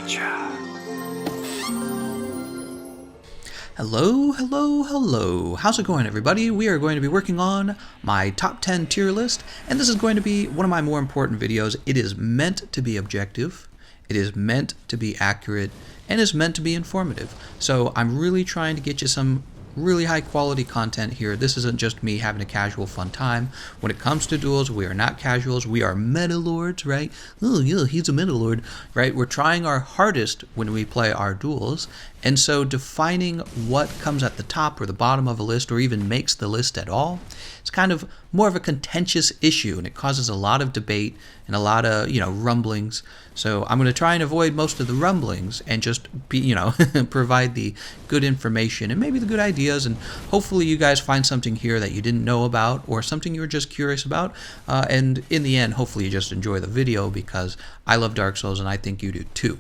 Gotcha. Hello, hello, hello. How's it going, everybody? We are going to be working on my top 10 tier list, and this is going to be one of my more important videos. It is meant to be objective, it is meant to be accurate, and is meant to be informative. So I'm really trying to get you some really high quality content here. This isn't just me having a casual fun time. When it comes to duels, we are not casuals. We are meta lords, right? Oh yeah, he's a meta lord, right? We're trying our hardest when we play our duels, and so defining what comes at the top or the bottom of a list, or even makes the list at all, it's kind of more of a contentious issue, and it causes a lot of debate and a lot of rumblings. So I'm going to try and avoid most of the rumblings and just be provide the good information and maybe the good ideas, and hopefully you guys find something here that you didn't know about or something you were just curious about, and in the end hopefully you just enjoy the video, because I love Dark Souls and I think you do too.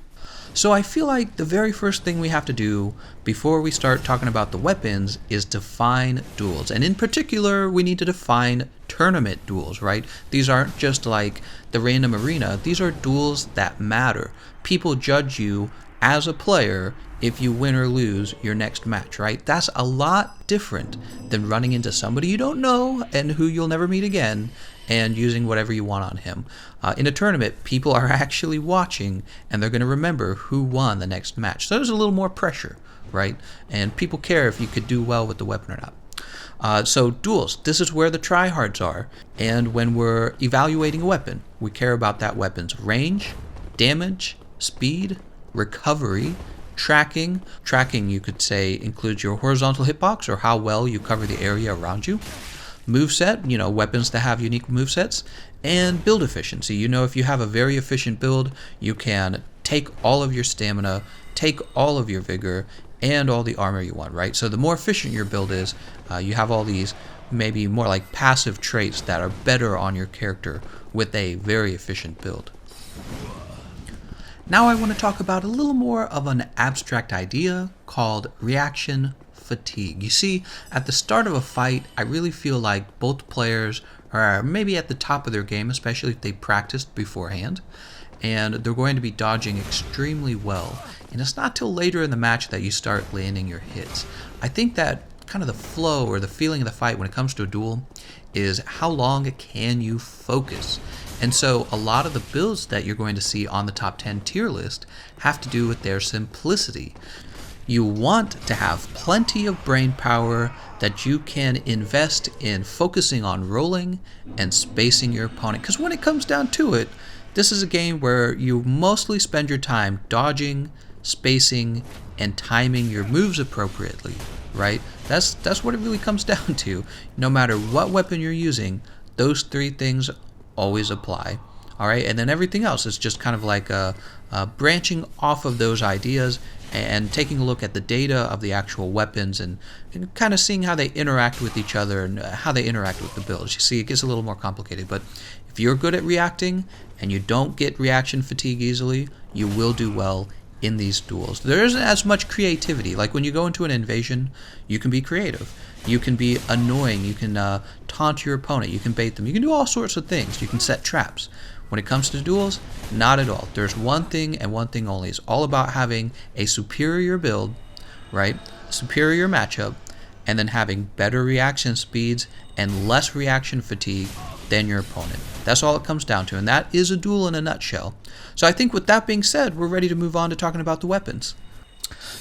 So I feel like the very first thing we have to do before we start talking about the weapons is define duels. And in particular, we need to define tournament duels, right? These aren't just like the random arena. These are duels that matter. People judge you as a player if you win or lose your next match, right? That's a lot different than running into somebody you don't know and who you'll never meet again and using whatever you want on him. In a tournament, people are actually watching, and they're going to remember who won the next match. So there's a little more pressure, right? And people care if you could do well with the weapon or not. So duels, this is where the tryhards are. And when we're evaluating a weapon, we care about that weapon's range, damage, speed, recovery, tracking. Tracking, you could say, includes your horizontal hitbox, or how well you cover the area around you. Moveset, weapons that have unique movesets, and build efficiency. If you have a very efficient build, you can take all of your stamina, take all of your vigor, and all the armor you want, right? So the more efficient your build is, you have all these maybe more like passive traits that are better on your character with a very efficient build. Now I want to talk about a little more of an abstract idea called reaction fatigue. You see, at the start of a fight, I really feel like both players are maybe at the top of their game, especially if they practiced beforehand, and they're going to be dodging extremely well. And it's not till later in the match that you start landing your hits. I think that kind of the flow or the feeling of the fight when it comes to a duel is how long can you focus. And so a lot of the builds that you're going to see on the top 10 tier list have to do with their simplicity. You want to have plenty of brain power that you can invest in focusing on rolling and spacing your opponent. Because when it comes down to it, this is a game where you mostly spend your time dodging, spacing, and timing your moves appropriately, right? That's what it really comes down to. No matter what weapon you're using, those three things always apply. All right, and then everything else is just kind of like branching off of those ideas and taking a look at the data of the actual weapons and kind of seeing how they interact with each other and how they interact with the builds. You see, it gets a little more complicated, but if you're good at reacting and you don't get reaction fatigue easily, you will do well in these duels. There isn't as much creativity. Like when you go into an invasion, you can be creative. You can be annoying. You can taunt your opponent. You can bait them. You can do all sorts of things. You can set traps. When it comes to duels, not at all. There's one thing and one thing only. It's all about having a superior build, right? Superior matchup, and then having better reaction speeds and less reaction fatigue than your opponent. That's all it comes down to, and that is a duel in a nutshell. So I think with that being said, we're ready to move on to talking about the weapons.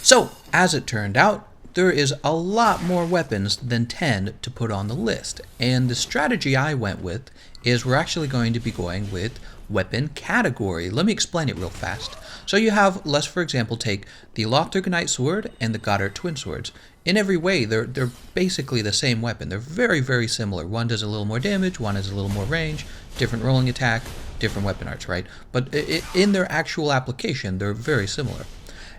So, as it turned out, there is a lot more weapons than 10 to put on the list, and the strategy I went with is we're actually going to be going with weapon category. Let me explain it real fast. So you have, let's for example take the Lothric Sword and the Goddard Twin Swords. In every way, they're basically the same weapon. They're very, very similar. One does a little more damage, one has a little more range, different rolling attack, different weapon arts, right? But in their actual application, they're very similar.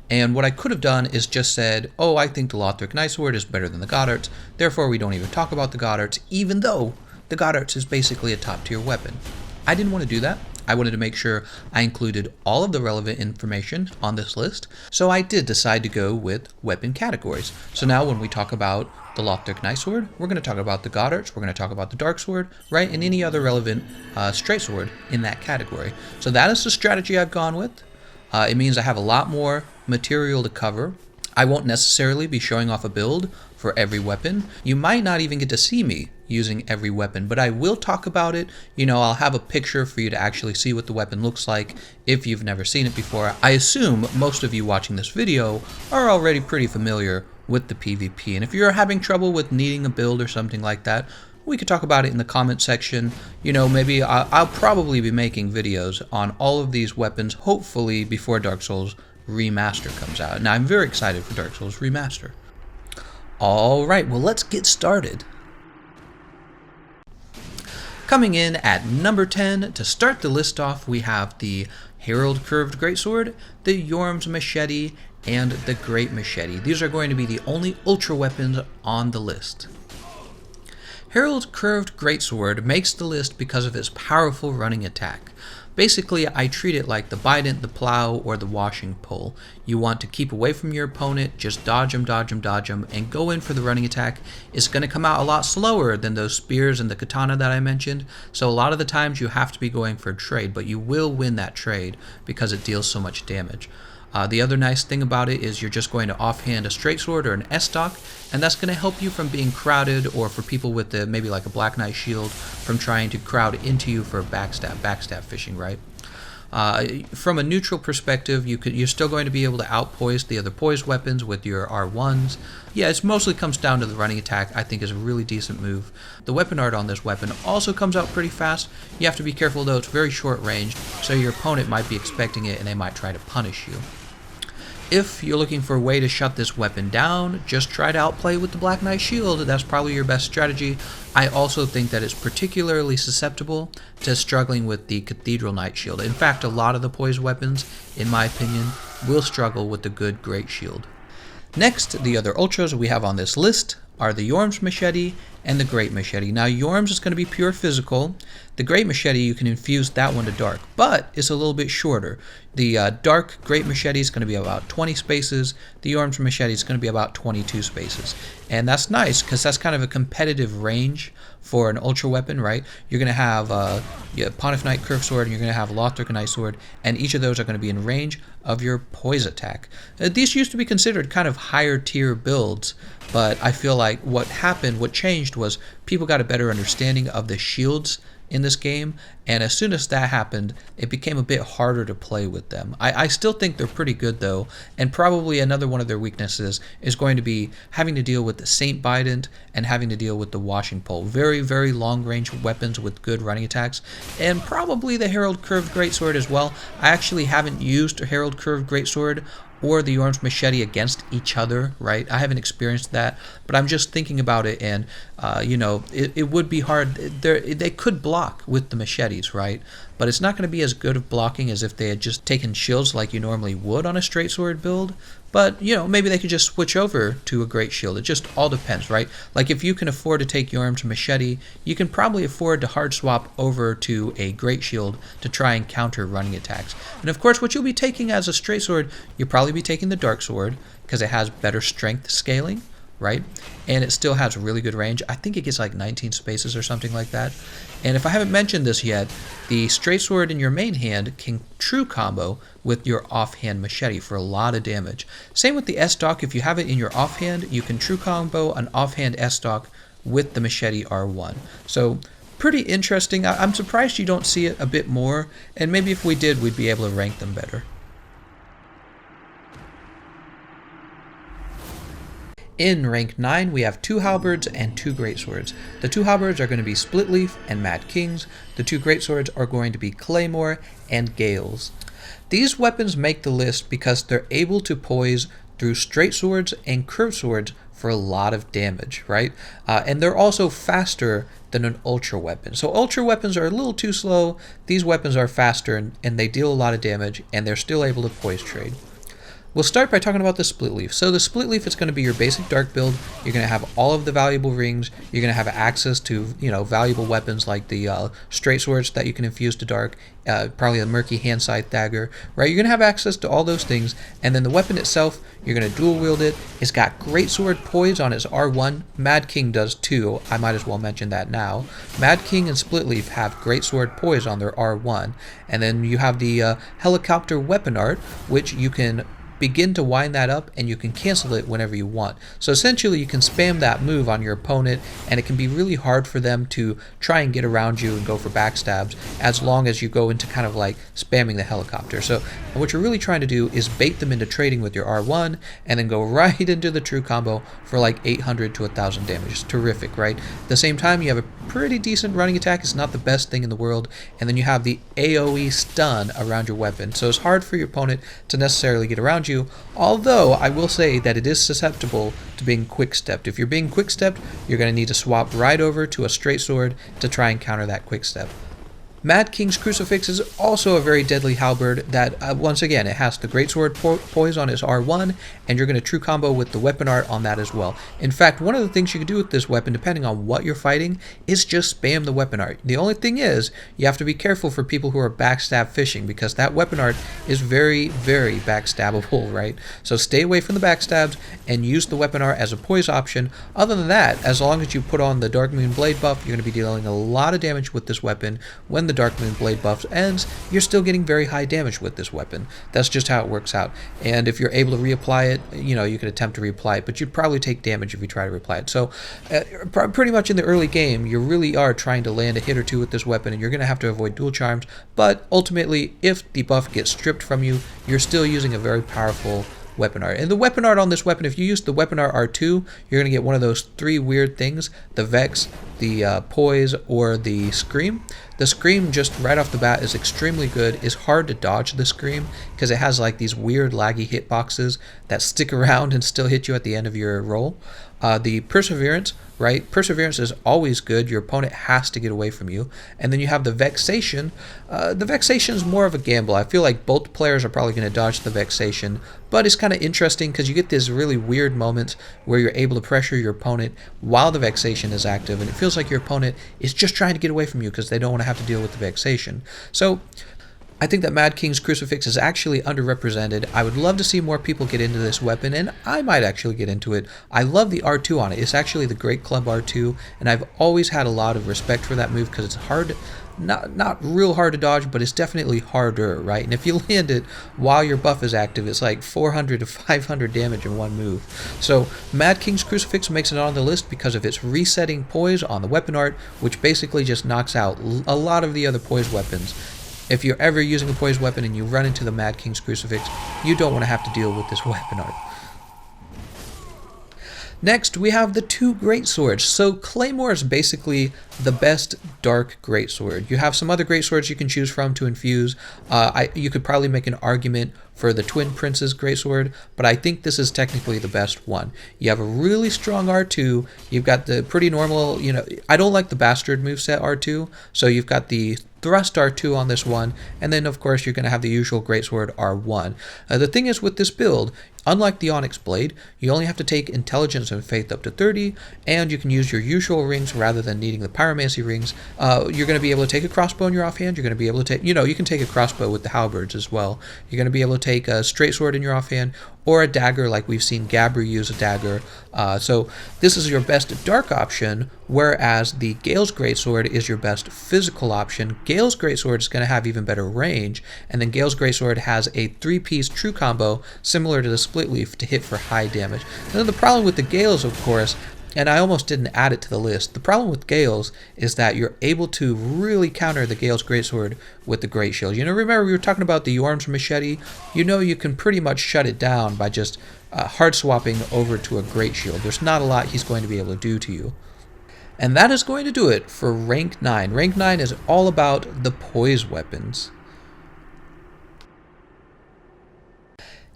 And what I could have done is just said, oh, I think the Lothric Sword is better than the Goddards, therefore we don't even talk about the Goddards, even though the Goddards is basically a top tier weapon. I didn't want to do that. I wanted to make sure I included all of the relevant information on this list, so I did decide to go with weapon categories. So now when we talk about the Lothric Sword, we're going to talk about the Goddards, we're going to talk about the Dark Sword, right, and any other relevant straight sword in that category. So that is the strategy I've gone with. It means I have a lot more material to cover. I won't necessarily be showing off a build for every weapon. You might not even get to see me using every weapon, but I will talk about it. I'll have a picture for you to actually see what the weapon looks like if you've never seen it before. I assume most of you watching this video are already pretty familiar with the PvP, and if you're having trouble with needing a build or something like that, we could talk about it in the comment section. Maybe I'll probably be making videos on all of these weapons, hopefully before Dark Souls Remaster comes out. Now, I'm very excited for Dark Souls Remaster. Alright, well, let's get started. Coming in at number 10, to start the list off, we have the Herald Curved Greatsword, the Yorm's Machete, and the Great Machete. These are going to be the only ultra weapons on the list. Herald Curved Greatsword makes the list because of its powerful running attack. Basically, I treat it like the Bident, the Plow, or the Washing Pole. You want to keep away from your opponent, just dodge them, and go in for the running attack. It's going to come out a lot slower than those spears and the katana that I mentioned, so a lot of the times you have to be going for a trade, but you will win that trade because it deals so much damage. The other nice thing about it is you're just going to offhand a straight sword or an S-stock, and that's going to help you from being crowded, or for people with maybe like a Black Knight shield, from trying to crowd into you for backstab fishing, right? From a neutral perspective, you're still going to be able to outpoise the other poise weapons with your R1s. Yeah, it mostly comes down to the running attack. I think is a really decent move. The weapon art on this weapon also comes out pretty fast. You have to be careful though, it's very short range, so your opponent might be expecting it and they might try to punish you. If you're looking for a way to shut this weapon down, just try to outplay with the Black Knight shield. That's probably your best strategy. I also think that it's particularly susceptible to struggling with the Cathedral Knight shield. In fact, a lot of the poise weapons, in my opinion, will struggle with the good Great Shield. Next, the other ultras we have on this list are the Yorm's Machete and the Great Machete. Now, Yorm's is going to be pure physical. The Great Machete, you can infuse that one to dark, but it's a little bit shorter. The dark Great Machete is going to be about 20 spaces. The Yorm's Machete is going to be about 22 spaces. And that's nice because that's kind of a competitive range for an ultra weapon, right? You're going to have Pontiff Knight Curved Sword, and you're going to have Lothric Knight Sword, and each of those are going to be in range of your poise attack. These used to be considered kind of higher tier builds, but I feel like what changed was people got a better understanding of the shields in this game, and as soon as that happened, it became a bit harder to play with them. I still think they're pretty good though, and probably another one of their weaknesses is going to be having to deal with the Saint Bident and having to deal with the Washing Pole. Very, very long range weapons with good running attacks, and probably the Herald Curved Greatsword as well. I actually haven't used a Herald Curved Greatsword or the Yorm's Machete against each other, right? I haven't experienced that, but I'm just thinking about it, and it would be hard. They could block with the machetes, right? But it's not going to be as good of blocking as if they had just taken shields like you normally would on a straight sword build. But, maybe they could just switch over to a Great Shield. It just all depends, right? Like, if you can afford to take Yorm's Machete, you can probably afford to hard swap over to a Great Shield to try and counter running attacks. And of course, what you'll be taking as a straight sword, you'll probably be taking the Dark Sword, because it has better strength scaling, right? And it still has really good range. I think it gets like 19 spaces or something like that. And if I haven't mentioned this yet, the straight sword in your main hand can true combo with your offhand machete for a lot of damage. Same with the S-stock. If you have it in your offhand, you can true combo an offhand S-stock with the machete R1. So pretty interesting. I'm surprised you don't see it a bit more, and maybe if we did, we'd be able to rank them better. In rank 9, we have 2 halberds and 2 greatswords. The 2 halberds are going to be Splitleaf and Mad Kings. The 2 greatswords are going to be Claymore and Gales. These weapons make the list because they're able to poise through straight swords and curved swords for a lot of damage, right? And they're also faster than an ultra weapon. So ultra weapons are a little too slow. These weapons are faster, and they deal a lot of damage, and they're still able to poise trade. We'll start by talking about the split leaf. So the split leaf is going to be your basic dark build. You're going to have all of the valuable rings. You're going to have access to, valuable weapons like the straight swords that you can infuse to dark, probably a murky hand scythe dagger, right? You're going to have access to all those things. And then the weapon itself, you're going to dual wield it. It's got great sword poise on its R1. Mad King does too. I might as well mention that now. Mad King and split leaf have great sword poise on their R1. And then you have the helicopter weapon art, which you can begin to wind that up and you can cancel it whenever you want. So essentially you can spam that move on your opponent and it can be really hard for them to try and get around you and go for backstabs as long as you go into kind of like spamming the helicopter. So what you're really trying to do is bait them into trading with your R1 and then go right into the true combo for like 800 to 1000 damage. It's terrific, right? At the same time, you have a pretty decent running attack. It's not the best thing in the world. And then you have the AoE stun around your weapon. So it's hard for your opponent to necessarily get around you, although I will say that it is susceptible to being quick-stepped. If you're being quick-stepped, you're going to need to swap right over to a straight sword to try and counter that quick-step. Mad King's Crucifix is also a very deadly halberd that, once again, it has the Greatsword poise on its R1, and you're going to true combo with the weapon art on that as well. In fact, one of the things you can do with this weapon, depending on what you're fighting, is just spam the weapon art. The only thing is, you have to be careful for people who are backstab fishing, because that weapon art is very, very backstabbable, right? So stay away from the backstabs and use the weapon art as a poise option. Other than that, as long as you put on the Dark Moon Blade buff, you're going to be dealing a lot of damage with this weapon. When the Dark Moon Blade buff ends, you're still getting very high damage with this weapon. That's just how it works out. And if you're able to reapply it, you can attempt to reapply it, but you'd probably take damage if you try to reapply it. So pretty much in the early game, you really are trying to land a hit or two with this weapon, and you're going to have to avoid dual charms. But ultimately, if the buff gets stripped from you, you're still using a very powerful weapon art. And the weapon art on this weapon, if you use the weapon art R2, you're going to get one of those three weird things: the Vex, the Poise, or the Scream. The Scream, just right off the bat, is extremely good. It's hard to dodge the Scream because it has like these weird laggy hitboxes that stick around and still hit you at the end of your roll. The Perseverance, right? Perseverance is always good. Your opponent has to get away from you. And then you have the Vexation. The Vexation is more of a gamble. I feel like both players are probably going to dodge the Vexation, but it's kind of interesting because you get these really weird moments where you're able to pressure your opponent while the Vexation is active, and it feels like your opponent is just trying to get away from you because they don't want to have to deal with the Vexation. So I think that Mad King's Crucifix is actually underrepresented. I would love to see more people get into this weapon, and I might actually get into it. I love the R2 on it. It's actually the Great Club R2, and I've always had a lot of respect for that move because it's hard, not real hard to dodge, but it's definitely harder, right? And if you land it while your buff is active, it's like 400 to 500 damage in one move. So Mad King's Crucifix makes it on the list because of its resetting poise on the weapon art, which basically just knocks out a lot of the other poise weapons. If you're ever using a poise weapon and you run into the Mad King's Crucifix, you don't want to have to deal with this weapon art. Next, we have the two greatswords. So Claymore is basically the best dark greatsword. You have some other greatswords you can choose from to infuse. You could probably make an argument for the Twin Prince's greatsword, but I think this is technically the best one. You have a really strong R2. You've got the pretty normal, I don't like the Bastard moveset R2, so you've got the Thrust R2 on this one, and then of course you're going to have the usual greatsword R1. The thing is with this build, unlike the Onyx Blade, you only have to take Intelligence and Faith up to 30, and you can use your usual rings rather than needing the Pyromancy rings. You're going to be able to take a crossbow in your offhand. You're going to be able to take, you can take a crossbow with the halberds as well. You're going to be able to take a straight sword in your offhand, or a dagger like we've seen Gabri use a dagger. So this is your best dark option, whereas the Gale's Greatsword is your best physical option. Gale's Greatsword is going to have even better range, and then Gale's Greatsword has a 3-piece true combo similar to the Split Leaf to hit for high damage. And then the problem with the Gales, of course, and I almost didn't add it to the list, the problem with Gales is that you're able to really counter the Gale's Greatsword with the Great Shield. Remember we were talking about the Yorm's Machete? You can pretty much shut it down by just hard swapping over to a Great Shield. There's not a lot he's going to be able to do to you. And that is going to do it for Rank 9. Rank 9 is all about the Poise weapons.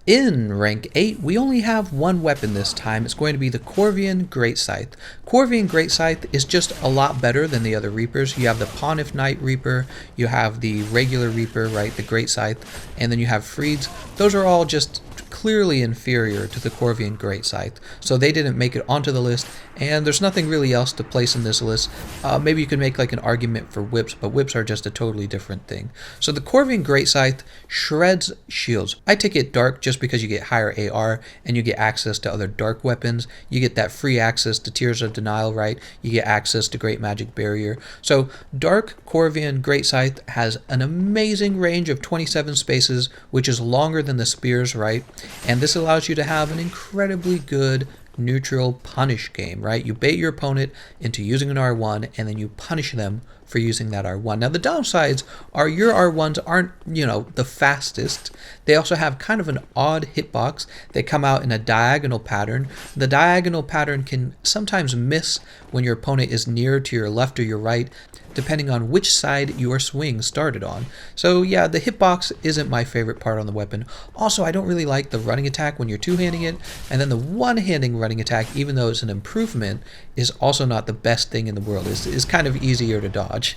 In Rank 8, we only have one weapon this time. It's going to be the Corvian Great Scythe. Corvian Great Scythe is just a lot better than the other Reapers. You have the Pontiff Knight Reaper, you have the regular Reaper, right, the Great Scythe, and then you have Freeds. Those are all just clearly inferior to the Corvian Great Scythe, so they didn't make it onto the list, and there's nothing really else to place in this list. Maybe you can make like an argument for whips, but whips are just a totally different thing. So the Corvian Great Scythe shreds shields. I take it dark just because you get higher AR and you get access to other dark weapons. You get that free access to Tears of Denial, right? You get access to Great Magic Barrier. So dark Corvian Great Scythe has an amazing range of 27 spaces, which is longer than the spears, right? And this allows you to have an incredibly good neutral punish game, right? You bait your opponent into using an R1 and then you punish them for using that R1. Now the downsides are your R1s aren't, the fastest. They also have kind of an odd hitbox. They come out in a diagonal pattern. The diagonal pattern can sometimes miss when your opponent is near to your left or your right, depending on which side your swing started on. So yeah, the hitbox isn't my favorite part on the weapon. Also, I don't really like the running attack when you're two-handing it, and then the one-handing running attack, even though it's an improvement, is also not the best thing in the world. It's kind of easier to dodge,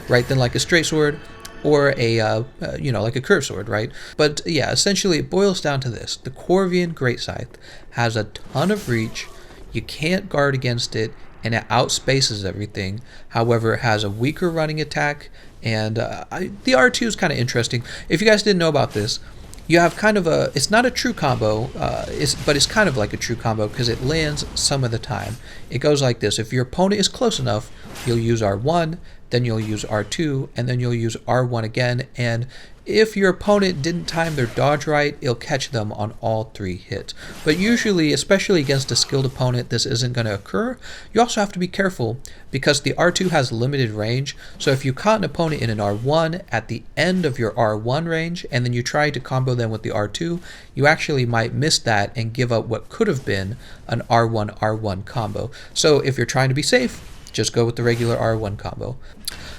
right, than like a straight sword or a, like a curved sword, right? But yeah, essentially it boils down to this. The Corvian Great Scythe has a ton of reach. You can't guard against it, and it outspaces everything. However, it has a weaker running attack, and the R2 is kind of interesting. If you guys didn't know about this, you have kind of a, it's not a true combo, but it's kind of like a true combo because it lands some of the time. It goes like this. If your opponent is close enough, you'll use R1, then you'll use R2, and then you'll use R1 again, and if your opponent didn't time their dodge right, it'll catch them on all 3 hits. But usually, especially against a skilled opponent, this isn't going to occur. You also have to be careful because the R2 has limited range. So if you caught an opponent in an R1 at the end of your R1 range, and then you try to combo them with the R2, you actually might miss that and give up what could have been an R1-R1 combo. So if you're trying to be safe, just go with the regular R1 combo.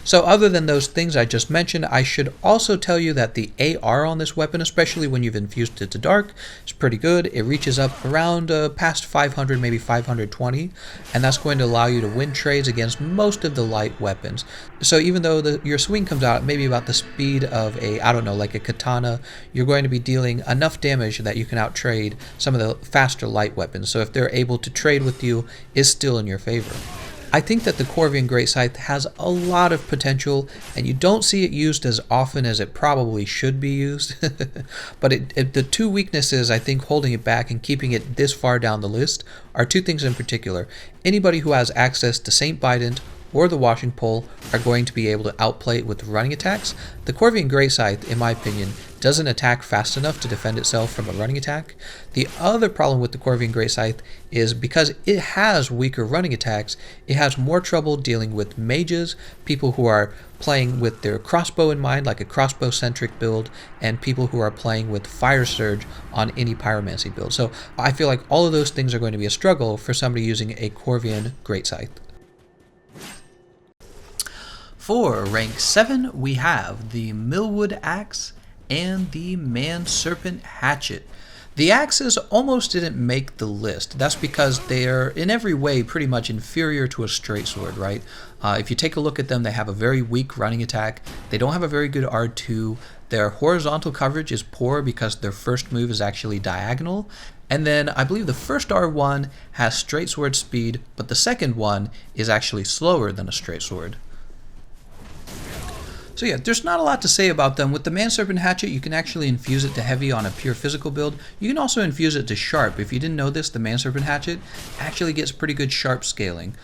So other than those things I just mentioned, I should also tell you that the AR on this weapon, especially when you've infused it to dark, is pretty good. It reaches up around past 500, maybe 520, and that's going to allow you to win trades against most of the light weapons. So even though your swing comes out maybe about the speed of like a katana, you're going to be dealing enough damage that you can outtrade some of the faster light weapons. So if they're able to trade with you, it's still in your favor. I think that the Corvian Great Scythe has a lot of potential, and you don't see it used as often as it probably should be used. But the 2 weaknesses I think holding it back and keeping it this far down the list are 2 things in particular. Anybody who has access to St. Bident or the washing pole are going to be able to outplay it with running attacks. The Corvian Great Scythe, in my opinion, doesn't attack fast enough to defend itself from a running attack. The other problem with the Corvian Great Scythe is because it has weaker running attacks, it has more trouble dealing with mages, people who are playing with their crossbow in mind, like a crossbow-centric build, and people who are playing with Fire Surge on any pyromancy build. So I feel like all of those things are going to be a struggle for somebody using a Corvian Great Scythe. For rank 7, we have the Millwood Axe and the Man Serpent Hatchet. The axes almost didn't make the list. That's because they are in every way pretty much inferior to a straight sword, right? If you take a look at them, they have a very weak running attack. They don't have a very good R2. Their horizontal coverage is poor because their first move is actually diagonal. And then I believe the first R1 has straight sword speed, but the second one is actually slower than a straight sword. So yeah, there's not a lot to say about them. With the Man Serpent Hatchet, you can actually infuse it to heavy on a pure physical build. You can also infuse it to sharp. If you didn't know this, the Man Serpent Hatchet actually gets pretty good sharp scaling.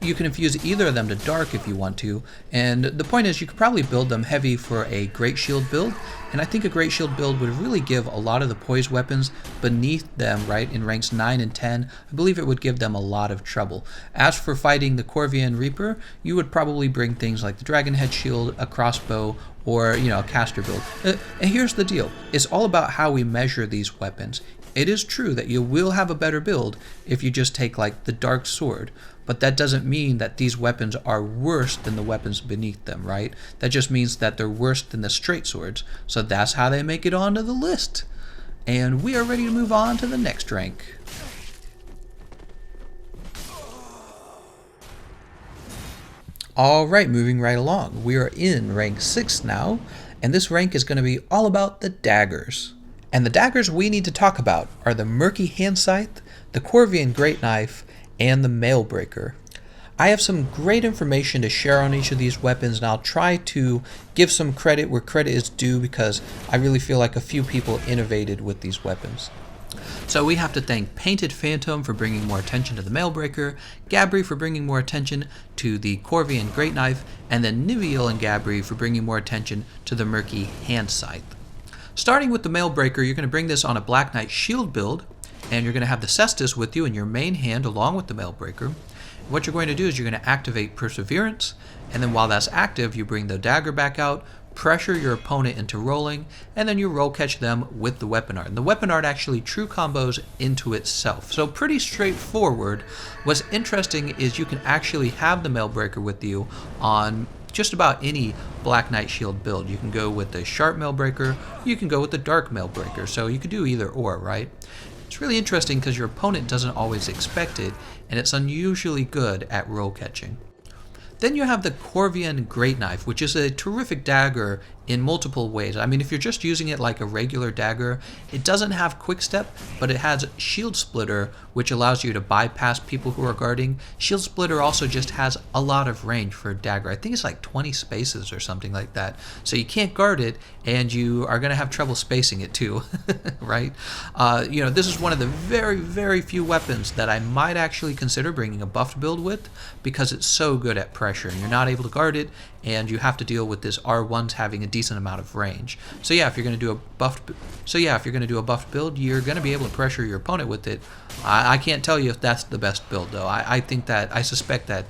You can infuse either of them to dark if you want to. And the point is, you could probably build them heavy for a Great Shield build. And I think a Great Shield build would really give a lot of the Poise weapons beneath them, right, in ranks 9 and 10. I believe it would give them a lot of trouble. As for fighting the Corvian Reaper, you would probably bring things like the Dragon Head Shield, a crossbow, or a caster build. And here's the deal. It's all about how we measure these weapons. It is true that you will have a better build if you just take like the Dark Sword, but that doesn't mean that these weapons are worse than the weapons beneath them, right? That just means that they're worse than the straight swords. So that's how they make it onto the list. And we are ready to move on to the next rank. Alright, moving right along. We are in rank 6 now, and this rank is going to be all about the Daggers. And the daggers we need to talk about are the Murky Hand Scythe, the Corvian Great Knife, and the Mailbreaker. I have some great information to share on each of these weapons, and I'll try to give some credit where credit is due because I really feel like a few people innovated with these weapons. So we have to thank Painted Phantom for bringing more attention to the Mailbreaker, Gabri for bringing more attention to the Corvian Great Knife, and then Niviel and Gabri for bringing more attention to the Murky Hand Scythe. Starting with the Mailbreaker, you're going to bring this on a Black Knight shield build, and you're going to have the Cestus with you in your main hand along with the Mailbreaker. What you're going to do is you're going to activate Perseverance, and then while that's active, you bring the dagger back out, pressure your opponent into rolling, and then you roll catch them with the weapon art. And the weapon art actually true combos into itself. So pretty straightforward. What's interesting is you can actually have the Mailbreaker with you on just about any Black Knight shield build. You can go with the sharp Mailbreaker, you can go with the dark Mailbreaker, so you could do either or, right? It's really interesting because your opponent doesn't always expect it, and it's unusually good at roll catching. Then you have the Corvian Great Knife, which is a terrific dagger in multiple ways. I mean, if you're just using it like a regular dagger, it doesn't have Quick Step, but it has Shield Splitter, which allows you to bypass people who are guarding. Shield Splitter also just has a lot of range for a dagger. I think it's like 20 spaces or something like that. So you can't guard it, and you are going to have trouble spacing it too, right? This is one of the very, very few weapons that I might actually consider bringing a buffed build with because it's so good at pressure, and you're not able to guard it, and you have to deal with this R1's having a decent amount of range. So yeah, if you're going to do a buffed build, you're going to be able to pressure your opponent with it. I can't tell you if that's the best build though. I suspect that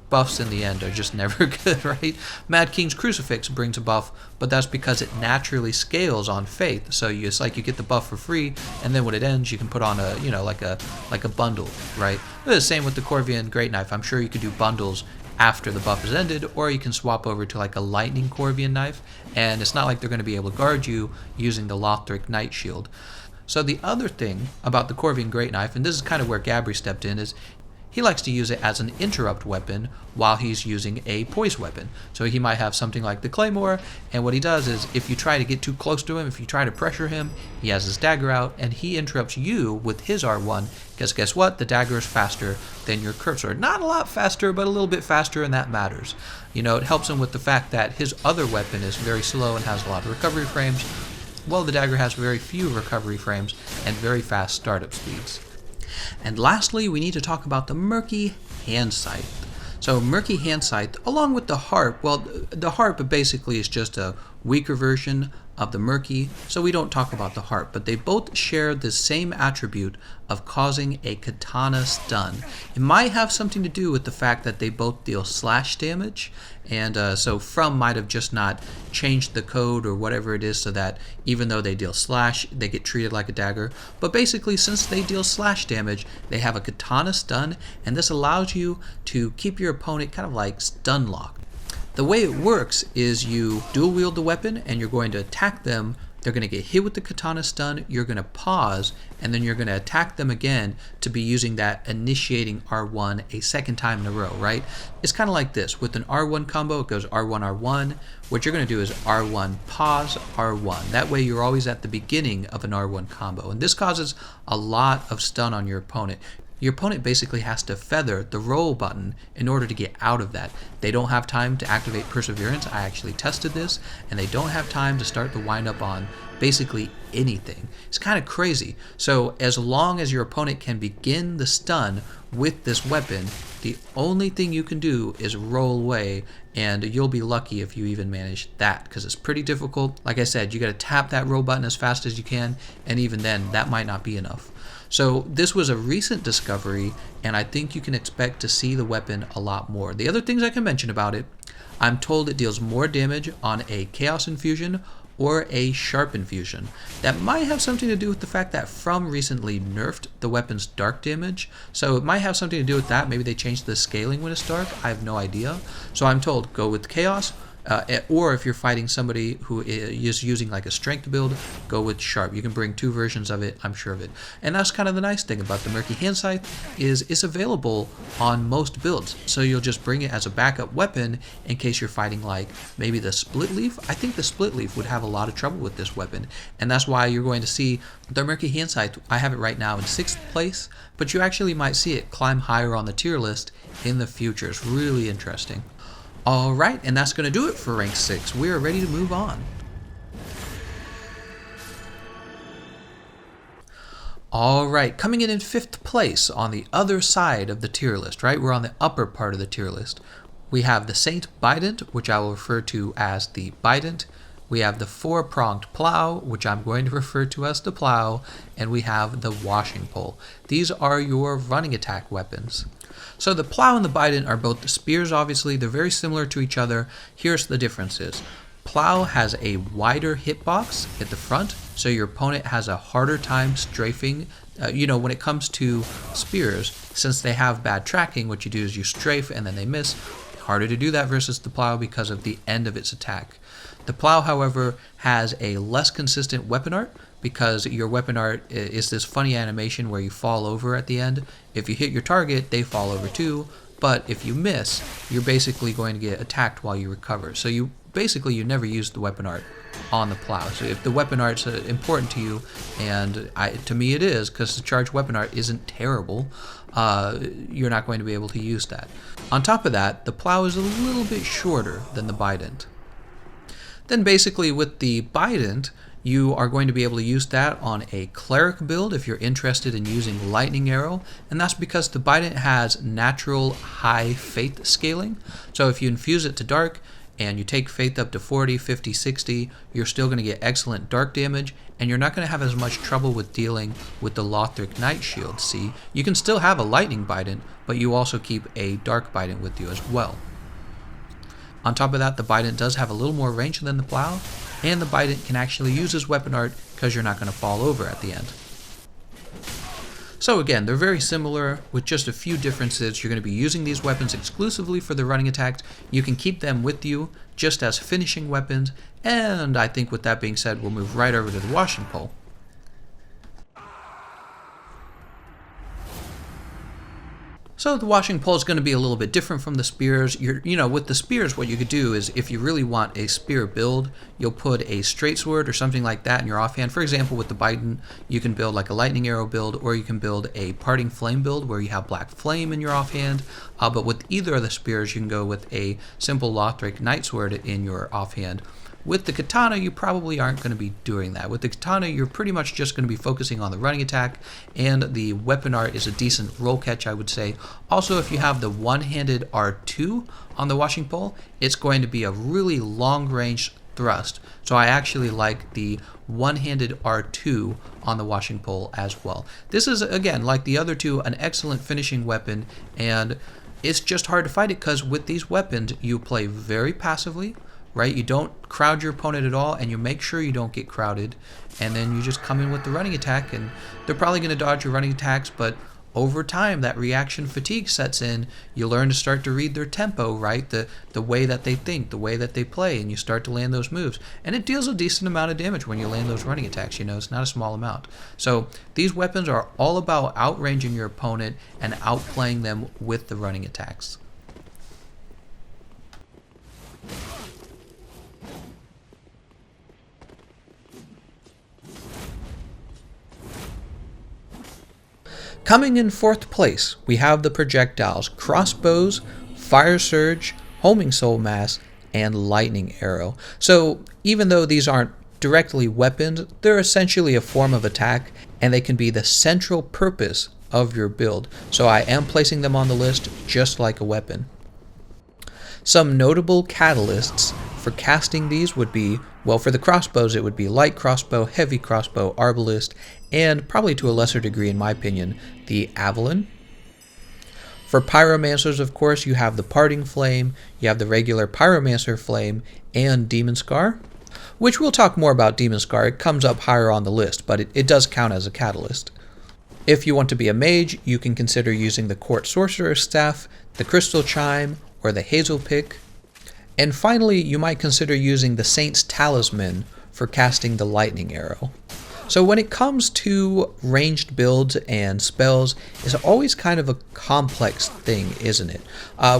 buffs in the end are just never good, right? Mad King's Crucifix brings a buff, but that's because it naturally scales on Faith. So it's like you get the buff for free, and then when it ends, you can put on like a bundle, right? The same with the Corvian Great Knife. I'm sure you could do bundles after the buff is ended, or you can swap over to like a lightning Corvian knife, and it's not like they're going to be able to guard you using the Lothric Knight Shield. So the other thing about the Corvian Great Knife, and this is kind of where Gabri stepped in, is he likes to use it as an interrupt weapon while he's using a poise weapon. So he might have something like the Claymore, and what he does is if you try to get too close to him, if you try to pressure him, he has his dagger out, and he interrupts you with his R1, because guess what? The dagger is faster than your cursor. Not a lot faster, but a little bit faster, and that matters. It helps him with the fact that his other weapon is very slow and has a lot of recovery frames. Well, the dagger has very few recovery frames and very fast startup speeds. And lastly, we need to talk about the Murky Hand Scythe. So Murky Hand Scythe, along with the Harp, well, the Harp basically is just a weaker version of the Murky, so we don't talk about the Harp, but they both share the same attribute of causing a katana stun. It might have something to do with the fact that they both deal slash damage, and so From might have just not changed the code or whatever it is so that even though they deal slash, they get treated like a dagger. But basically, since they deal slash damage, they have a katana stun, and this allows you to keep your opponent kind of like stun locked. The way it works is you dual wield the weapon and you're going to attack them. They're going to get hit with the katana stun, you're going to pause, and then you're going to attack them again to be using that initiating R1 a second time in a row, right? It's kind of like this. With an R1 combo, it goes R1, R1. What you're going to do is R1, pause, R1. That way you're always at the beginning of an R1 combo, and this causes a lot of stun on your opponent. Your opponent basically has to feather the roll button in order to get out of that. They don't have time to activate Perseverance. I actually tested this, and they don't have time to start the windup on basically anything. It's kind of crazy. So as long as your opponent can begin the stun with this weapon, the only thing you can do is roll away, and you'll be lucky if you even manage that, because it's pretty difficult. Like I said, you got to tap that roll button as fast as you can, and even then, that might not be enough. So this was a recent discovery, and I think you can expect to see the weapon a lot more. The other things I can mention about it, I'm told it deals more damage on a Chaos Infusion or a Sharp Infusion. That might have something to do with the fact that From recently nerfed the weapon's dark damage, so it might have something to do with that. Maybe they changed the scaling when it's dark. I have no idea. So I'm told go with Chaos, Or if you're fighting somebody who is using like a strength build, go with sharp. You can bring 2 versions of it, I'm sure of it. And that's kind of the nice thing about the Murky Hand Scythe, is it's available on most builds. So you'll just bring it as a backup weapon in case you're fighting like maybe the Split Leaf. I think the Split Leaf would have a lot of trouble with this weapon, and that's why you're going to see the Murky Hand Scythe. I have it right now in 6th place, but you actually might see it climb higher on the tier list in the future. It's really interesting. Alright, and that's going to do it for rank 6. We are ready to move on. Alright, coming in 5th place on the other side of the tier list, right? We're on the upper part of the tier list. We have the Saint Bident, which I will refer to as the Bident. We have the 4-pronged plow, which I'm going to refer to as the plow, and we have the washing pole. These are your running attack weapons. So the plow and the Bident are both the spears, obviously. They're very similar to each other. Here's the differences. Plow has a wider hitbox at the front, so your opponent has a harder time strafing. When it comes to spears, since they have bad tracking, what you do is you strafe and then they miss. Harder to do that versus the plow because of the end of its attack. The plow, however, has a less consistent weapon art because your weapon art is this funny animation where you fall over at the end. If you hit your target, they fall over too, but if you miss, you're basically going to get attacked while you recover. So you never use the weapon art on the plow. So if the weapon art's important to you, and to me it is, because the charged weapon art isn't terrible, you're not going to be able to use that. On top of that, the plow is a little bit shorter than the Bident. Then basically with the Bident, you are going to be able to use that on a cleric build if you're interested in using lightning arrow, and that's because the Bident has natural high faith scaling. So if you infuse it to dark and you take faith up to 40, 50, 60, you're still going to get excellent dark damage, and you're not going to have as much trouble with dealing with the Lothric Knight Shield. See, you can still have a lightning Bident, but you also keep a dark Bident with you as well. On top of that, the Bident does have a little more range than the plow, and the Bident can actually use his weapon art because you're not going to fall over at the end. So again, they're very similar with just a few differences. You're going to be using these weapons exclusively for the running attacks. You can keep them with you just as finishing weapons, and I think with that being said, we'll move right over to the washing pole. So the washing pole is going to be a little bit different from the spears. With the spears, what you could do is if you really want a spear build, you'll put a straight sword or something like that in your offhand. For example, with the Bident, you can build like a lightning arrow build, or you can build a parting flame build where you have black flame in your offhand. But with either of the spears, you can go with a simple Lothric Knight Sword in your offhand. With the Katana, you probably aren't going to be doing that. With the Katana, you're pretty much just going to be focusing on the running attack, and the weapon art is a decent roll catch, I would say. Also, if you have the one-handed R2 on the washing pole, it's going to be a really long-range thrust. So I actually like the one-handed R2 on the washing pole as well. This is, again, like the other two, an excellent finishing weapon, and it's just hard to fight it because with these weapons, you play very passively, right? You don't crowd your opponent at all, and you make sure you don't get crowded, and then you just come in with the running attack, and they're probably going to dodge your running attacks, but over time that reaction fatigue sets in. You learn to start to read their tempo, right? The way that they think, the way that they play, and you start to land those moves, and it deals a decent amount of damage when you land those running attacks. It's not a small amount. So these weapons are all about outranging your opponent and outplaying them with the running attacks. Coming in 4th place, we have the Projectiles, Crossbows, Fire Surge, Homing Soul Mass, and Lightning Arrow. So even though these aren't directly weapons, they're essentially a form of attack, and they can be the central purpose of your build. So I am placing them on the list just like a weapon. Some notable catalysts for casting these would be, well, for the crossbows, it would be light crossbow, heavy crossbow, arbalist, and probably to a lesser degree, in my opinion, the Avalon. For pyromancers, of course, you have the Parting Flame, you have the regular Pyromancer Flame, and Demon Scar, which we'll talk more about Demon Scar. It comes up higher on the list, but it does count as a catalyst. If you want to be a mage, you can consider using the Court Sorcerer's Staff, the Crystal Chime, or the Hazel Pick. And finally, you might consider using the Saint's Talisman for casting the Lightning Arrow. So when it comes to ranged builds and spells, it's always kind of a complex thing, isn't it?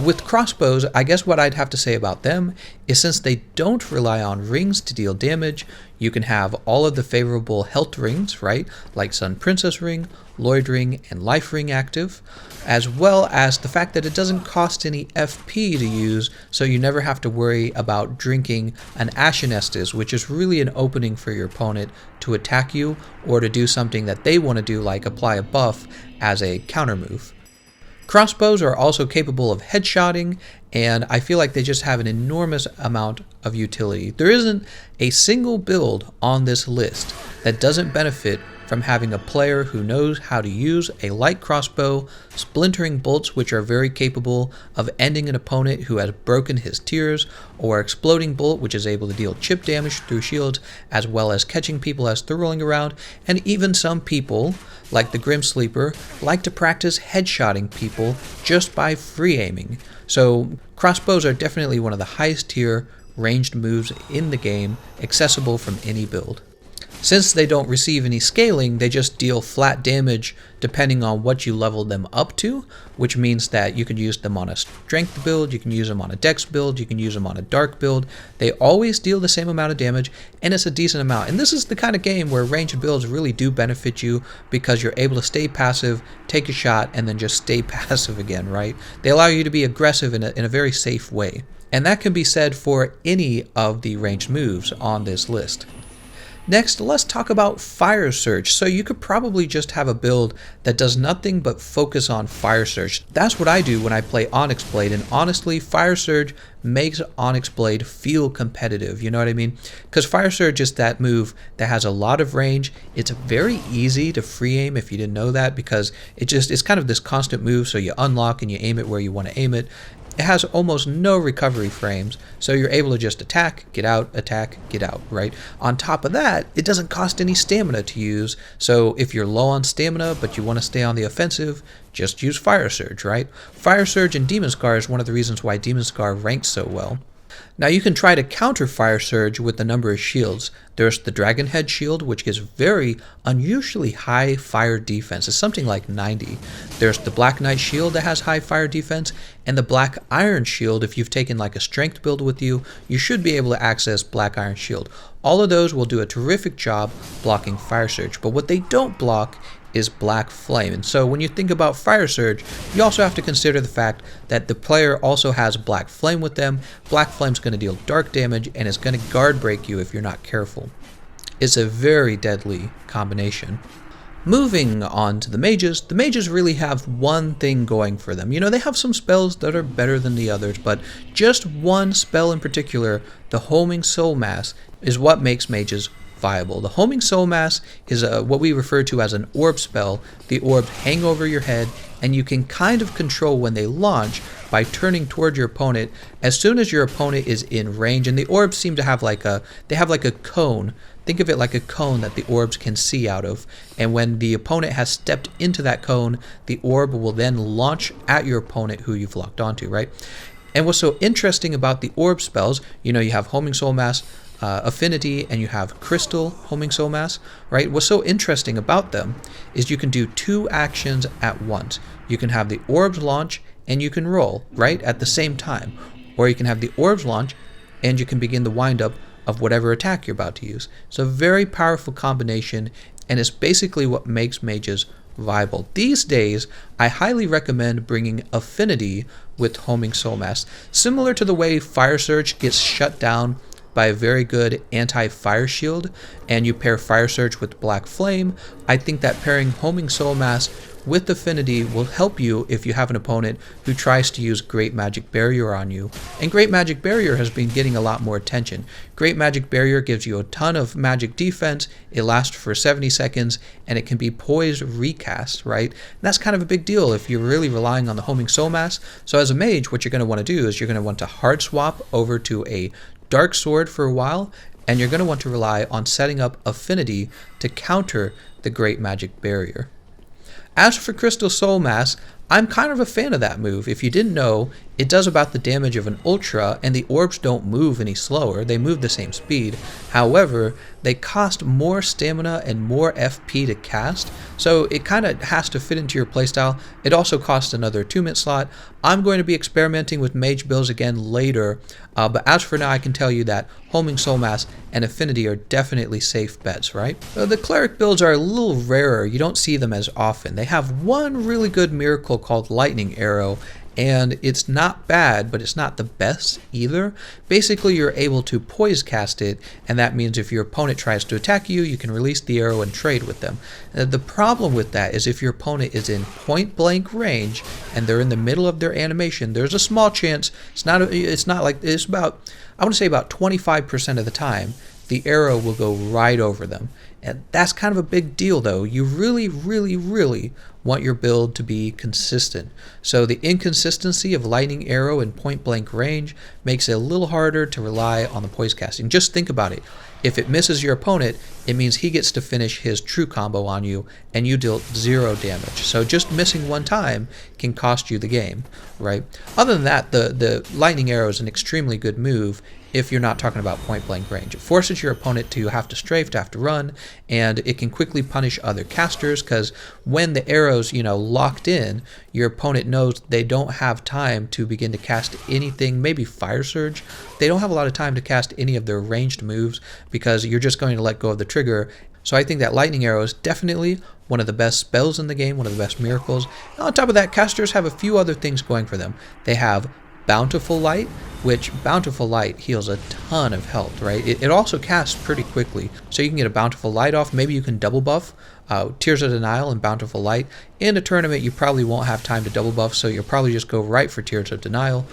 With crossbows, I guess what I'd have to say about them is since they don't rely on rings to deal damage, you can have all of the favorable health rings, right? Like Sun Princess Ring, Lloyd Ring, and Life Ring active, as well as the fact that it doesn't cost any FP to use, so you never have to worry about drinking an Ashen Estus, which is really an opening for your opponent to attack you or to do something that they want to do, like apply a buff as a counter move. Crossbows are also capable of headshotting, and I feel like they just have an enormous amount of utility. There isn't a single build on this list that doesn't benefit from having a player who knows how to use a light crossbow, splintering bolts which are very capable of ending an opponent who has broken his tiers, or exploding bolt which is able to deal chip damage through shields, as well as catching people as they're rolling around, and even some people, like the Grim Sleeper, like to practice headshotting people just by free aiming. So crossbows are definitely one of the highest tier ranged moves in the game, accessible from any build. Since they don't receive any scaling, they just deal flat damage depending on what you level them up to, which means that you can use them on a strength build, you can use them on a dex build, you can use them on a dark build. They always deal the same amount of damage, and it's a decent amount. And this is the kind of game where ranged builds really do benefit you because you're able to stay passive, take a shot, and then just stay passive again, right? They allow you to be aggressive in a very safe way. And that can be said for any of the ranged moves on this list. Next, let's talk about Fire Surge. So you could probably just have a build that does nothing but focus on Fire Surge. That's what I do when I play Onyx Blade, and honestly, Fire Surge makes Onyx Blade feel competitive, you know what I mean? Because Fire Surge is that move that has a lot of range. It's very easy to free aim if you didn't know that, because it's kind of this constant move, so you unlock and you aim it where you want to aim it. It has almost no recovery frames, so you're able to just attack, get out, right? On top of that, it doesn't cost any stamina to use, so if you're low on stamina but you want to stay on the offensive, just use Fire Surge, right? Fire Surge and Demon Scar is one of the reasons why Demon Scar ranks so well. Now you can try to counter Fire Surge with a number of shields. There's the Dragon Head shield, which gives very unusually high fire defense. It's something like 90. There's the Black Knight shield that has high fire defense, and the Black Iron shield. If you've taken like a strength build with you, you should be able to access Black Iron shield. All of those will do a terrific job blocking Fire Surge, but what they don't block is Black Flame. And so when you think about Fire Surge, you also have to consider the fact that the player also has Black Flame with them. Black Flame's going to deal dark damage, and it's going to guard break you if you're not careful. It's a very deadly combination. Moving on to the mages really have one thing going for them. You know, they have some spells that are better than the others, but just one spell in particular, the Homing Soul Mass, is what makes mages viable. The Homing Soul Mass is what we refer to as an orb spell. The orbs hang over your head, and you can kind of control when they launch by turning toward your opponent as soon as your opponent is in range. And the orbs seem to have like a cone. Think of it like a cone that the orbs can see out of. And when the opponent has stepped into that cone, the orb will then launch at your opponent who you've locked onto, right? And what's so interesting about the orb spells, you know, you have Homing Soul Mass, Affinity, and you have Crystal Homing Soul Mass, right? What's so interesting about them is you can do two actions at once. You can have the orbs launch and you can roll, right, at the same time. Or you can have the orbs launch and you can begin the wind-up of whatever attack you're about to use. It's a very powerful combination, and it's basically what makes mages viable. These days, I highly recommend bringing Affinity with Homing Soul Mass. Similar to the way Fire Surge gets shut down by a very good anti-fire shield, and you pair Fire Surge with Black Flame, I think that pairing Homing Soul Mass with Affinity will help you if you have an opponent who tries to use Great Magic Barrier on you. And Great Magic Barrier has been getting a lot more attention. Great Magic Barrier gives you a ton of magic defense, it lasts for 70 seconds, and it can be Poise recast, right? And that's kind of a big deal if you're really relying on the Homing Soul Mass. So as a mage, what you're going to want to do is you're going to want to hard swap over to a Dark Sword for a while, and you're going to want to rely on setting up Affinity to counter the Great Magic Barrier. As for Crystal Soul Mass, I'm kind of a fan of that move. If you didn't know, it does about the damage of an Ultra, and the orbs don't move any slower. They move the same speed. However, they cost more stamina and more FP to cast, so it kind of has to fit into your playstyle. It also costs another 2-minute slot. I'm going to be experimenting with mage builds again later, but as for now, I can tell you that Homing Soul Mass and Affinity are definitely safe bets, right? The cleric builds are a little rarer. You don't see them as often. They have one really good miracle called Lightning Arrow, and it's not bad, but it's not the best either. Basically, you're able to poise cast it, and that means if your opponent tries to attack you, you can release the arrow and trade with them. The problem with that is if your opponent is in point blank range and they're in the middle of their animation, there's a small chance, it's about, I want to say about 25% of the time, the arrow will go right over them. And that's kind of a big deal though. You really, really, really want your build to be consistent. So the inconsistency of Lightning Arrow in point blank range makes it a little harder to rely on the poise casting. Just think about it. If it misses your opponent, it means he gets to finish his true combo on you and you deal 0 damage. So just missing one time can cost you the game, right? Other than that, the Lightning Arrow is an extremely good move if you're not talking about point blank range. It forces your opponent to have to strafe, to have to run, and it can quickly punish other casters because when the arrow's, locked in, your opponent knows they don't have time to begin to cast anything, maybe Fire Surge. They don't have a lot of time to cast any of their ranged moves because you're just going to let go of the trigger. So I think that Lightning Arrow is definitely one of the best spells in the game, one of the best miracles. And on top of that, casters have a few other things going for them. They have Bountiful Light, which Bountiful Light heals a ton of health, right? It also casts pretty quickly, so you can get a Bountiful Light off. Maybe you can double buff Tears of Denial and Bountiful Light. In a tournament, you probably won't have time to double buff, so you'll probably just go right for Tears of Denial.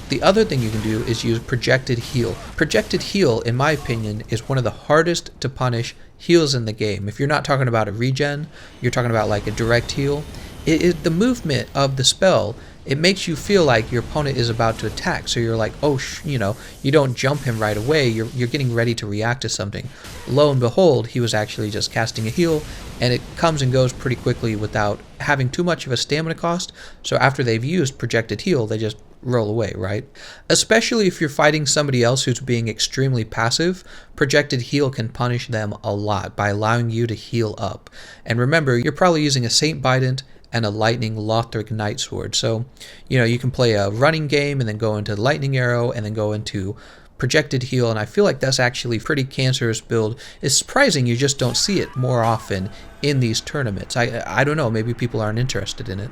The other thing you can do is use Projected Heal. Projected Heal, in my opinion, is one of the hardest to punish heals in the game. If you're not talking about a regen, you're talking about like a direct heal. The movement of the spell, it makes you feel like your opponent is about to attack. So you're like, oh, you don't jump him right away. You're getting ready to react to something. Lo and behold, he was actually just casting a heal, and it comes and goes pretty quickly without having too much of a stamina cost. So after they've used Projected Heal, they just roll away, right? Especially if you're fighting somebody else who's being extremely passive, Projected Heal can punish them a lot by allowing you to heal up. And remember, you're probably using a Saint Bident and a Lightning Lothric Night Sword. So, you can play a running game and then go into Lightning Arrow and then go into Projected Heal, and I feel like that's actually a pretty cancerous build. It's surprising you just don't see it more often in these tournaments. I don't know, maybe people aren't interested in it.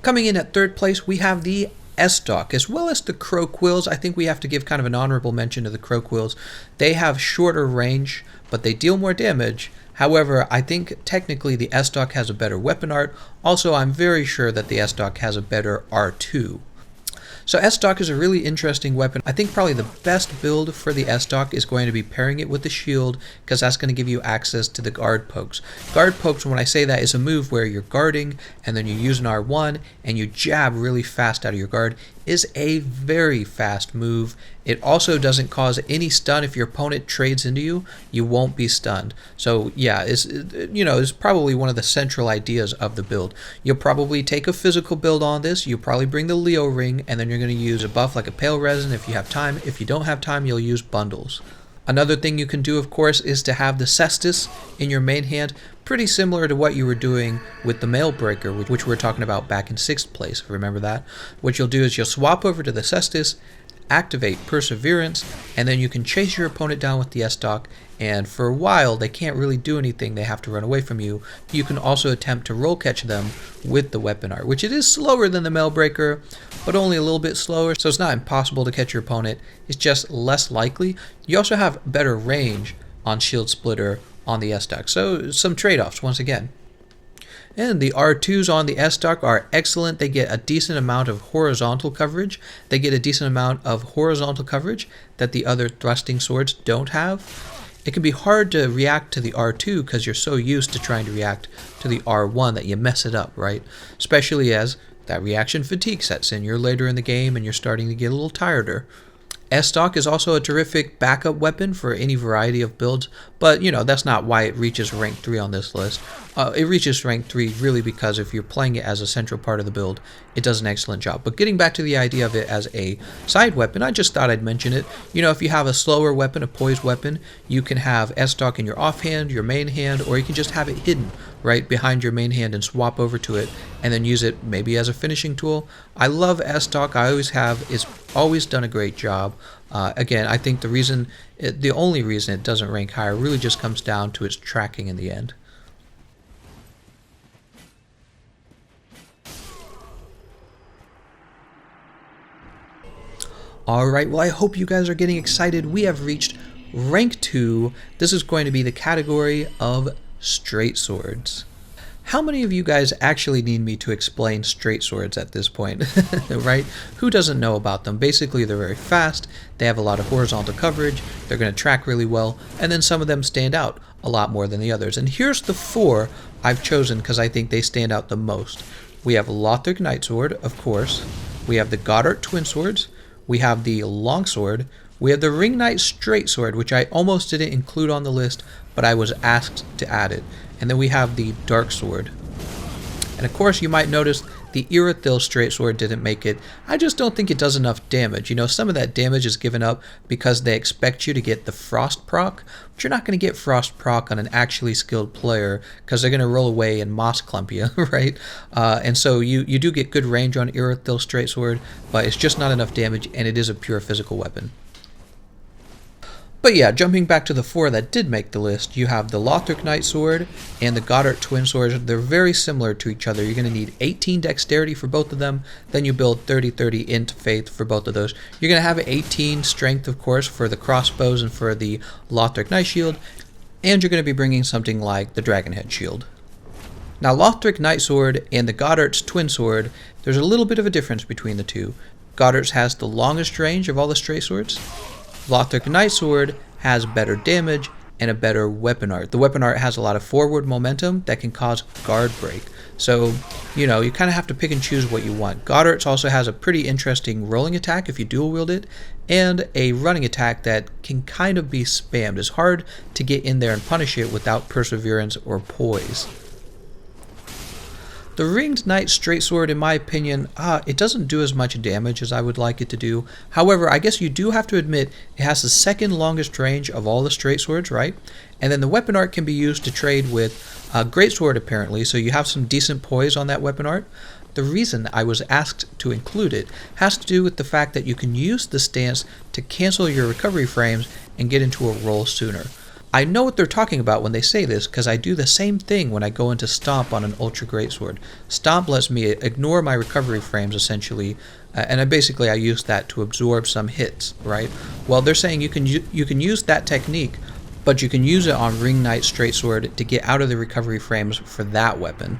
Coming in at third place, we have the Estoc, as well as the Crow Quills. I think we have to give kind of an honorable mention to the Crow Quills. They have shorter range, but they deal more damage. However, I think technically the Estoc has a better weapon art. Also, I'm very sure that the Estoc has a better R2. So Estoc is a really interesting weapon. I think probably the best build for the Estoc is going to be pairing it with the shield, because that's going to give you access to the guard pokes. Guard pokes, when I say that, is a move where you're guarding and then you use an R1 and you jab really fast out of your guard. Is a very fast move. It also doesn't cause any stun. If your opponent trades into you, you won't be stunned. So yeah, it's probably one of the central ideas of the build. You'll probably take a physical build on this. You'll probably bring the Leo ring, and then you're going to use a buff like a Pale Resin if you have time. If you don't have time, you'll use bundles. Another thing you can do, of course, is to have the Cestus in your main hand, pretty similar to what you were doing with the Mailbreaker, which we were talking about back in 6th place, remember that? What you'll do is you'll swap over to the Cestus, activate Perseverance, and then you can chase your opponent down with the Estoc, and for a while they can't really do anything, they have to run away from you. You can also attempt to roll catch them with the weapon art, which it is slower than the Mailbreaker, but only a little bit slower, so it's not impossible to catch your opponent, it's just less likely. You also have better range on Shield Splitter on the Estoc, so some trade-offs once again. And the R2s on the Estoc are excellent. They get a decent amount of horizontal coverage. They get a decent amount of horizontal coverage that the other thrusting swords don't have. It can be hard to react to the R2 because you're so used to trying to react to the R1 that you mess it up, right? Especially as that reaction fatigue sets in. You're later in the game and you're starting to get a little tireder. Estoc is also a terrific backup weapon for any variety of builds, but you know, that's not why it reaches rank 3 on this list. It reaches rank 3 really because if you're playing it as a central part of the build, it does an excellent job. But getting back to the idea of it as a side weapon, I just thought I'd mention it. You know, if you have a slower weapon, a poise weapon, you can have S-Stock in your offhand, your main hand, or you can just have it hidden right behind your main hand and swap over to it and then use it maybe as a finishing tool. I love S-Stock, I always have. It's always done a great job. Again, I think the only reason it doesn't rank higher really just comes down to its tracking in the end. Alright, well I hope you guys are getting excited. We have reached rank 2. This is going to be the category of straight swords. How many of you guys actually need me to explain straight swords at this point, right? Who doesn't know about them? Basically, they're very fast, they have a lot of horizontal coverage, they're going to track really well, and then some of them stand out a lot more than the others. And here's the 4 I've chosen because I think they stand out the most. We have Lothric Knightsword, of course. We have the Goddard Twin Swords. We have the Longsword. We have the Ring Knight Straight Sword, which I almost didn't include on the list, but I was asked to add it. And then we have the Dark Sword. And of course, you might notice the Irithyll Straight Sword didn't make it. I just don't think it does enough damage. You know, some of that damage is given up because they expect you to get the Frost proc, but you're not going to get Frost proc on an actually skilled player because they're going to roll away and moss clump you, right? And so you do get good range on Irithyll Straight Sword, but it's just not enough damage, and it is a pure physical weapon. But yeah, jumping back to the 4 that did make the list, you have the Lothric Knightsword and the Goddard Twin Swords. They're very similar to each other. You're going to need 18 dexterity for both of them, then you build 30-30 int faith for both of those. You're going to have 18 strength, of course, for the crossbows and for the Lothric Knight Shield, and you're going to be bringing something like the Dragonhead Shield. Now, Lothric Knightsword and the Goddard's Twin Sword, there's a little bit of a difference between the two. Goddard's has the longest range of all the straight swords. Lothric Knightsword has better damage and a better weapon art. The weapon art has a lot of forward momentum that can cause guard break. So, you know, you kind of have to pick and choose what you want. Goddard's also has a pretty interesting rolling attack if you dual wield it, and a running attack that can kind of be spammed. It's hard to get in there and punish it without perseverance or poise. The Ringed Knight Straight Sword, in my opinion, it doesn't do as much damage as I would like it to do. However, I guess you do have to admit it has the second longest range of all the straight swords, right? And then the weapon art can be used to trade with Greatsword, apparently, so you have some decent poise on that weapon art. The reason I was asked to include it has to do with the fact that you can use the stance to cancel your recovery frames and get into a roll sooner. I know what they're talking about when they say this because I do the same thing when I go into Stomp on an Ultra Greatsword. Stomp lets me ignore my recovery frames essentially, and I use that to absorb some hits, right? Well, they're saying you can use that technique, but you can use it on Ring Knight Straight Sword to get out of the recovery frames for that weapon.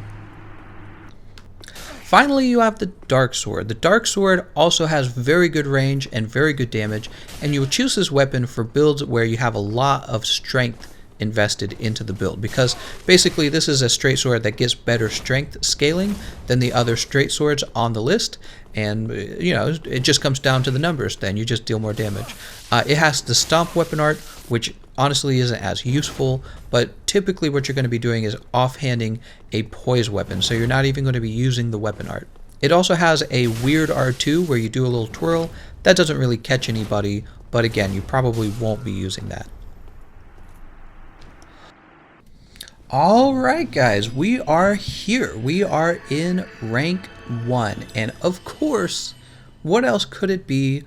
Finally, you have the Dark Sword. The Dark Sword also has very good range and very good damage, and you will choose this weapon for builds where you have a lot of strength invested into the build, because basically this is a straight sword that gets better strength scaling than the other straight swords on the list, and you know, it just comes down to the numbers. Then you just deal more damage. It has the Stomp weapon art, which honestly isn't as useful, but typically what you're going to be doing is offhanding a poise weapon, so you're not even going to be using the weapon art. It also has a weird R2 where you do a little twirl. That doesn't really catch anybody, but again, you probably won't be using that. Alright guys, we are here. We are in rank 1, and of course, what else could it be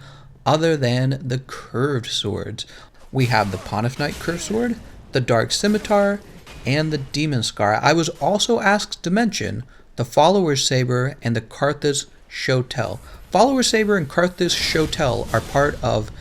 other than the curved swords? We have the Pontiff Knight Curved Sword, the Dark Scimitar, and the Demon Scar. I was also asked to mention the Follower's Saber and the Karthus Shotel. Follower's Saber and Karthus Shotel are part of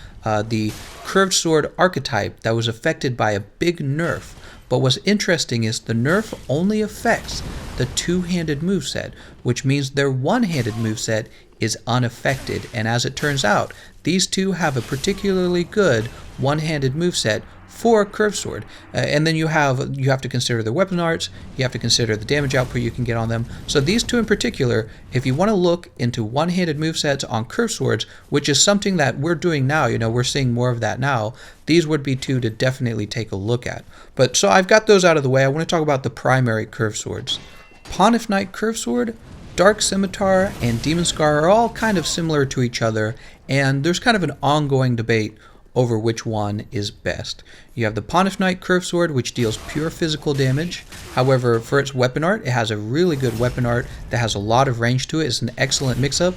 the Curved Sword archetype that was affected by a big nerf. But what's interesting is the nerf only affects the two-handed moveset, which means their one-handed moveset is unaffected. And as it turns out, these two have a particularly good one-handed moveset for a curved sword. And then you have to consider the weapon arts, you have to consider the damage output you can get on them. So these two in particular, if you want to look into one-handed movesets on curved swords, which is something that we're doing now, we're seeing more of that now, these would be two to definitely take a look at. But so I've got those out of the way. I want to talk about the primary curved swords. Pontiff Knight curved sword, Dark Scimitar, and Demon Scar are all kind of similar to each other, and there's kind of an ongoing debate over which one is best. You have the Pontiff Knight curved sword, which deals pure physical damage. However, for its weapon art, it has a really good weapon art that has a lot of range to it. It's an excellent mix-up,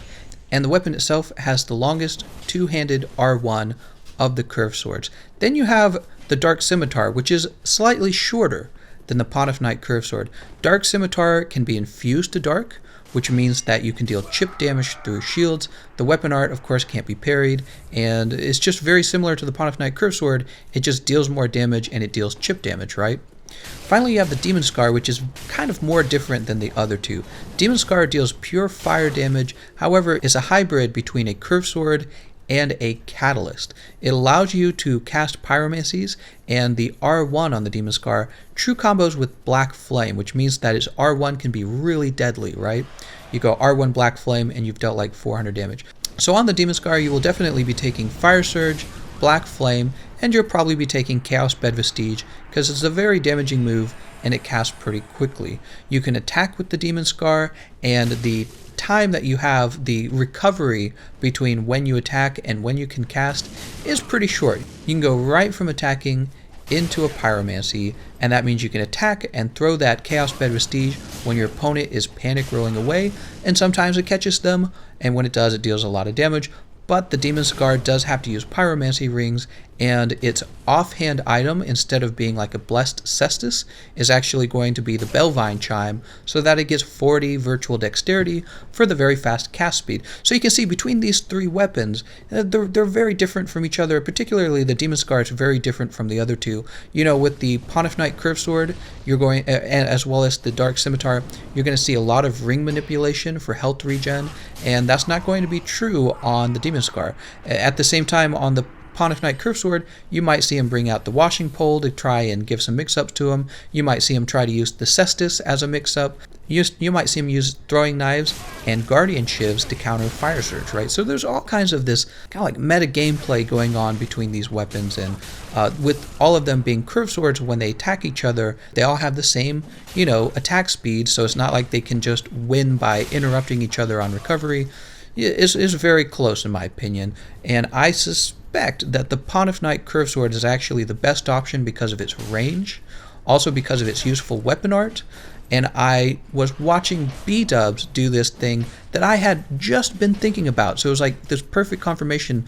and the weapon itself has the longest two-handed R1 of the curved swords. Then you have the Dark Scimitar, which is slightly shorter than the Pontiff Knight curved sword. Dark Scimitar can be infused to dark, which means that you can deal chip damage through shields. The weapon art, of course, can't be parried, and it's just very similar to the Pontiff Knight curved sword. It just deals more damage, and it deals chip damage, right? Finally, you have the Demon Scar, which is kind of more different than the other two. Demon Scar deals pure fire damage, however, is a hybrid between a curved sword and a catalyst. It allows you to cast pyromancies, and the R1 on the Demon Scar true combos with Black Flame, which means that its R1 can be really deadly, right? You go R1 Black Flame and you've dealt like 400 damage. So on the Demon Scar, you will definitely be taking Fire Surge, Black Flame, and you'll probably be taking Chaos Bed Vestige because it's a very damaging move and it casts pretty quickly. You can attack with the Demon Scar, and the time that you have, the recovery between when you attack and when you can cast, is pretty short. You can go right from attacking into a pyromancy, and that means you can attack and throw that Chaos Bed Vestige when your opponent is panic rolling away, and sometimes it catches them, and when it does, it deals a lot of damage. But the Demon Scar does have to use pyromancy rings, and its offhand item, instead of being like a blessed cestus, is actually going to be the Bellvine Chime, so that it gets 40 virtual dexterity for the very fast cast speed. So you can see between these three weapons, they're very different from each other. Particularly the Demon Scar is very different from the other two. With the Pontiff Knight curved sword, you're going, and as well as the Dark Scimitar, you're going to see a lot of ring manipulation for health regen, and that's not going to be true on the Demon Scar. At the same time, on the Pontiff Knight curved sword, you might see him bring out the washing pole to try and give some mix-ups to him. You might see him try to use the cestus as a mix-up. You might see him use throwing knives and guardian shivs to counter fire surge, right? So there's all kinds of this kind of like meta gameplay going on between these weapons, and with all of them being curved swords, when they attack each other, they all have the same, attack speed, so it's not like they can just win by interrupting each other on recovery. It's very close in my opinion, and I suspect that the Pontiff Knight curved sword is actually the best option because of its range, also because of its useful weapon art. And I was watching B-dubs do this thing that I had just been thinking about, so it was like this perfect confirmation.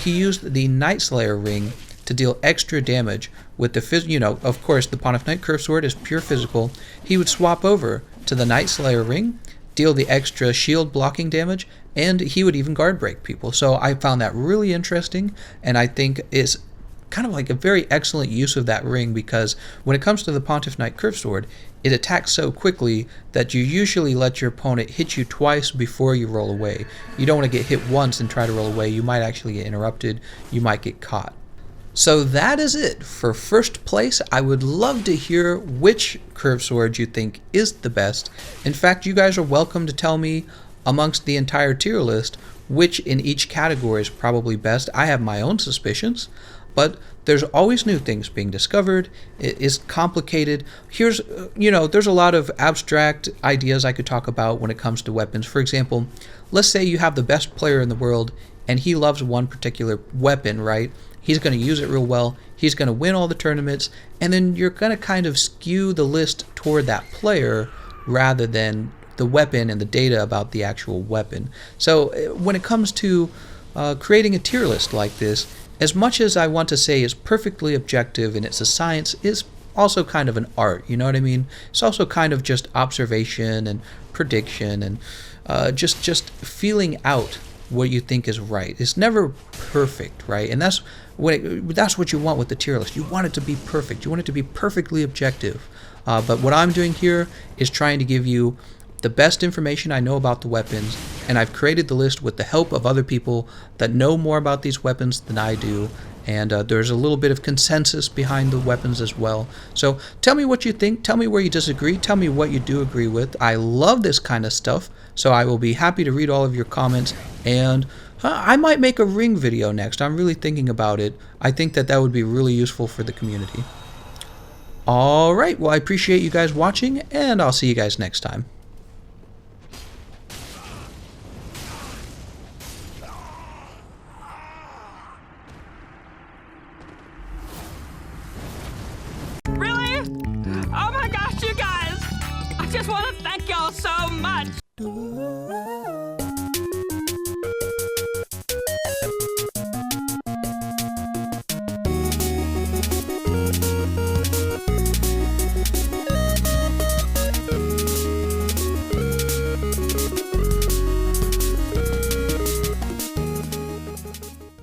He used the Night Slayer ring to deal extra damage with the of course the Pontiff Knight curved sword is pure physical. He would swap over to the Night Slayer ring, deal the extra shield blocking damage, and he would even guard break people. So I found that really interesting, and I think it's kind of like a very excellent use of that ring, because when it comes to the Pontiff Knight curved sword, it attacks so quickly that you usually let your opponent hit you twice before you roll away. You don't want to get hit once and try to roll away. You might actually get interrupted. You might get caught. So that is it for first place. I would love to hear which curved sword you think is the best. In fact, you guys are welcome to tell me amongst the entire tier list which in each category is probably best. I have my own suspicions, but there's always new things being discovered. It is complicated. There's a lot of abstract ideas I could talk about when it comes to weapons. For example, let's say you have the best player in the world and he loves one particular weapon, right? He's going to use it real well. He's going to win all the tournaments, and then you're going to kind of skew the list toward that player rather than the weapon and the data about the actual weapon. So when it comes to creating a tier list like this, as much as I want to say is perfectly objective and it's a science, it's also kind of an art, you know what I mean? It's also kind of just observation and prediction and just feeling out what you think is right. It's never perfect, right? And that's what you want with the tier list. You want it to be perfect. You want it to be perfectly objective. But what I'm doing here is trying to give you the best information I know about the weapons, and I've created the list with the help of other people that know more about these weapons than I do, and there's a little bit of consensus behind the weapons as well. So tell me what you think, tell me where you disagree, tell me what you do agree with. I love this kind of stuff, so I will be happy to read all of your comments, and I might make a ring video next. I'm really thinking about it. I think that would be really useful for the community. Alright, well I appreciate you guys watching, and I'll see you guys next time. Really? Oh my gosh, you guys! I just want to thank y'all so much!